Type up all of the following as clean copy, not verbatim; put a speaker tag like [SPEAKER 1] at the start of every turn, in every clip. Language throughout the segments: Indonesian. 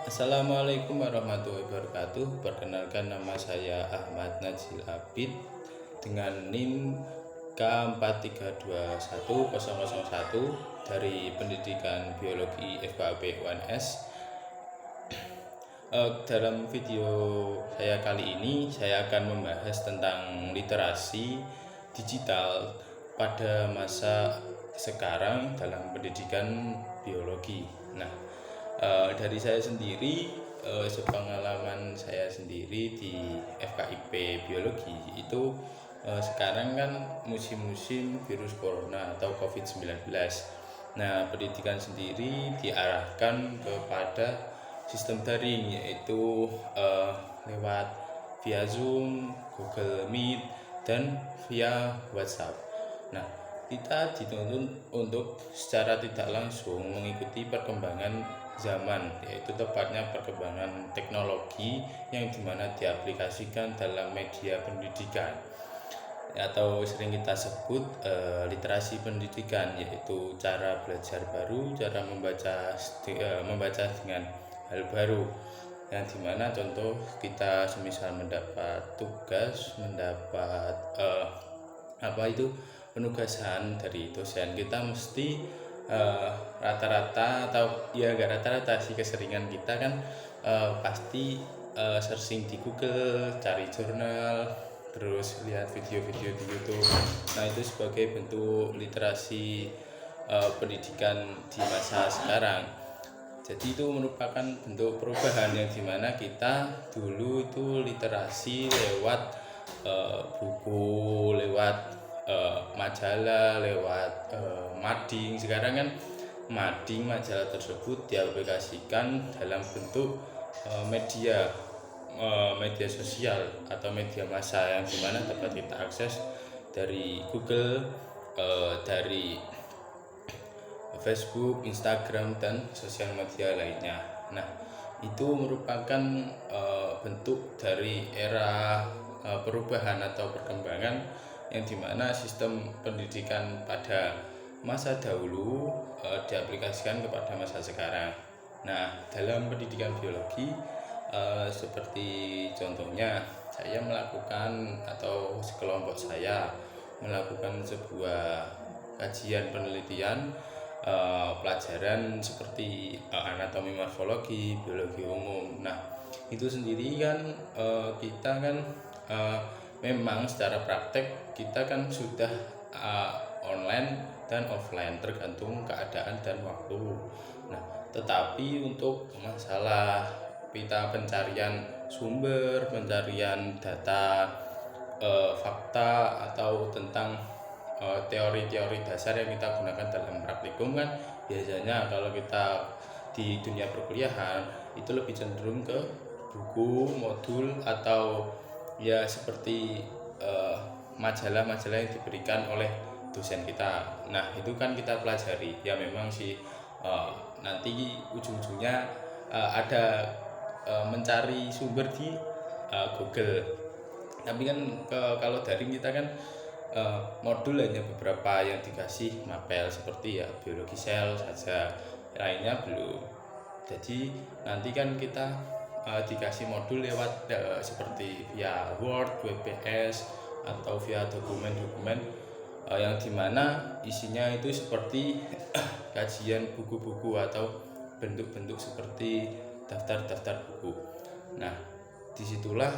[SPEAKER 1] Assalamualaikum warahmatullahi wabarakatuh. Perkenalkan, nama saya Ahmad Najil Abid dengan NIM K4321001 dari Pendidikan Biologi FKP UNS. Dalam video saya kali ini saya akan membahas tentang literasi digital pada masa sekarang dalam pendidikan biologi. Nah, dari saya sendiri, sepengalaman saya sendiri di FKIP Biologi itu, sekarang kan musim-musim virus corona atau COVID-19. Nah, pendidikan sendiri diarahkan kepada sistem daring, yaitu lewat via Zoom, Google Meet, dan via WhatsApp. Nah, kita dituntut untuk secara tidak langsung mengikuti perkembangan zaman, yaitu tepatnya perkembangan teknologi yang dimana diaplikasikan dalam media pendidikan atau sering kita sebut literasi pendidikan, yaitu cara belajar baru, cara membaca dengan hal baru, yang dimana contoh kita semisal mendapat tugas, mendapat penugasan dari dosen, kita mesti rata-rata atau ya enggak rata-rata sih, keseringan kita kan pasti searching di Google, cari jurnal, terus lihat video-video di YouTube. Nah, itu sebagai bentuk literasi pendidikan di masa sekarang. Jadi itu merupakan bentuk perubahan yang dimana kita dulu itu literasi lewat buku, lewat majalah, lewat mading. Sekarang kan mading majalah tersebut diaplikasikan dalam bentuk media sosial atau media massa, yang dimana dapat kita akses dari Google, dari Facebook, Instagram, dan sosial media lainnya. Nah, itu merupakan bentuk dari era perubahan atau perkembangan yang dimana sistem pendidikan pada masa dahulu diaplikasikan kepada masa sekarang. Nah, dalam pendidikan biologi, seperti contohnya saya melakukan atau sekelompok saya melakukan sebuah kajian penelitian pelajaran seperti anatomi, morfologi, biologi umum. Nah, itu sendiri kan kita kan memang secara praktek kita kan sudah online dan offline, tergantung keadaan dan waktu. Nah, tetapi untuk masalah kita pencarian sumber, pencarian data, fakta atau tentang teori-teori dasar yang kita gunakan dalam praktikum kan, biasanya kalau kita di dunia perkuliahan itu lebih cenderung ke buku, modul, atau ya seperti majalah-majalah yang diberikan oleh dosen kita. Nah, itu kan kita pelajari. Ya memang sih nanti ujung-ujungnya ada mencari sumber di Google. Tapi kan kalau daring kita kan modul hanya beberapa yang dikasih mapel, seperti ya biologi sel saja, lainnya belum. Jadi nanti kan kita dikasih modul lewat seperti via Word, WPS, atau via dokumen-dokumen yang dimana isinya itu seperti kajian buku-buku atau bentuk-bentuk seperti daftar-daftar buku. Nah, disitulah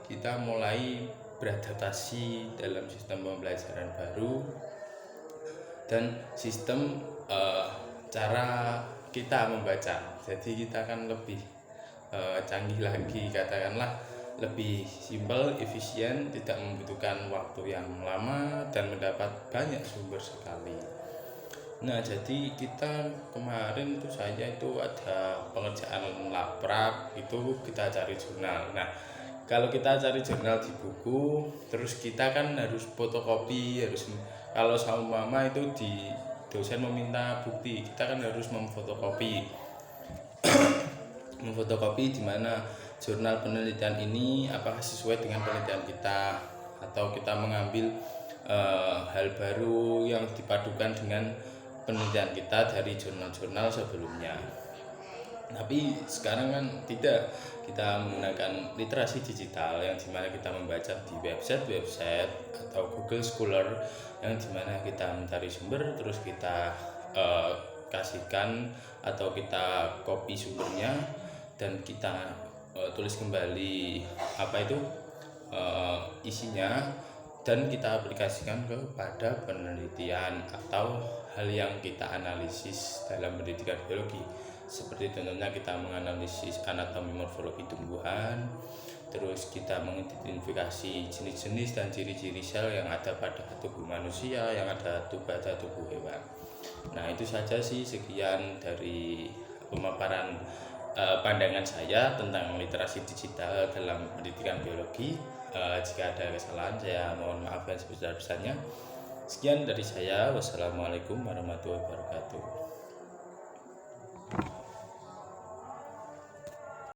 [SPEAKER 1] kita mulai beradaptasi dalam sistem pembelajaran baru dan sistem cara kita membaca. Jadi kita kan lebih canggih lagi, katakanlah lebih simpel, efisien, tidak membutuhkan waktu yang lama, dan mendapat banyak sumber sekali. Nah, jadi kita kemarin itu saya itu ada pengerjaan laprak, itu kita cari jurnal. Nah, kalau kita cari jurnal di buku, terus kita kan harus fotokopi, kalau sama mama itu di dosen meminta bukti, kita kan harus memfotokopi di mana jurnal penelitian ini apakah sesuai dengan penelitian kita, atau kita mengambil hal baru yang dipadukan dengan penelitian kita dari jurnal-jurnal sebelumnya. Tapi sekarang kan tidak, kita menggunakan literasi digital yang dimana kita membaca di website atau Google Scholar, yang dimana kita mencari sumber terus kita eh, kasihkan atau kita copy sumbernya dan kita tulis kembali apa itu isinya, dan kita aplikasikan kepada penelitian atau hal yang kita analisis dalam pendidikan biologi. Seperti contohnya kita menganalisis anatomi morfologi tumbuhan, terus kita mengidentifikasi jenis-jenis dan ciri-ciri sel yang ada pada tubuh manusia, yang ada pada tubuh hewan. Nah, itu saja sih, sekian dari pemaparan pandangan saya tentang literasi digital dalam pendidikan biologi. Jika ada kesalahan saya mohon maaf yang sebesar-besarnya. Sekian dari saya, wassalamualaikum warahmatullahi wabarakatuh.